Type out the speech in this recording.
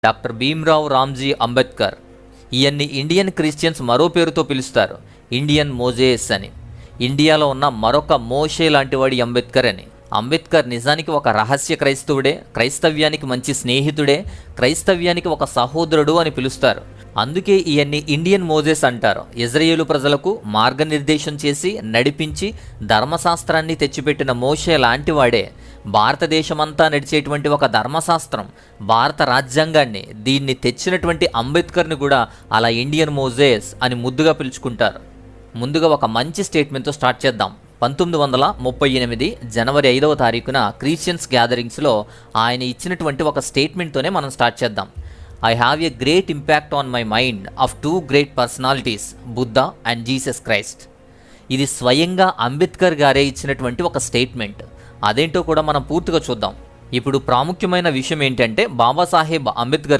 Doctor Bhimrao Ramji Ambedkar. ఈయన్ని Indian Christians మరో పేరుతో పిలుస్తారు, ఇండియన్ మోజేస్ అని. ఇండియాలో ఉన్న మరొక మోషే లాంటివాడి అంబేద్కర్ అని. అంబేద్కర్ నిజానికి ఒక రహస్య క్రైస్తవుడే, క్రైస్తవ్యానికి మంచి స్నేహితుడే, క్రైస్తవ్యానికి ఒక సహోదరుడు అని పిలుస్తారు. అందుకే ఈయన్ని ఇండియన్ మోజెస్ అంటారు. ఇజ్రాయేలు ప్రజలకు మార్గనిర్దేశం చేసి నడిపించి ధర్మశాస్త్రాన్ని తెచ్చిపెట్టిన మోషే లాంటివాడే భారతదేశమంతా నడిచేటువంటి ఒక ధర్మశాస్త్రం, భారత రాజ్యాంగాన్ని, దీన్ని తెచ్చినటువంటి అంబేద్కర్ని కూడా అలా ఇండియన్ మోజెస్ అని ముద్దుగా పిలుచుకుంటారు. ముందుగా ఒక మంచి స్టేట్మెంట్తో స్టార్ట్ చేద్దాం. 1938 జనవరి 5వ తారీఖున క్రిస్టియన్స్ గ్యాదరింగ్స్లో ఆయన ఇచ్చినటువంటి ఒక స్టేట్మెంట్తోనే మనం స్టార్ట్ చేద్దాం. I have a great impact on my mind of two great personalities, Buddha and Jesus Christ. ఇది స్వయంగా అంబేద్కర్ గారే ఇచ్చినటువంటి ఒక స్టేట్మెంట్. అదేంటో కూడా మనం పూర్తిగా చూద్దాం. ఇప్పుడు ప్రాముఖ్యమైన విషయం ఏంటంటే బాబాసాహెబ్ అంబేద్కర్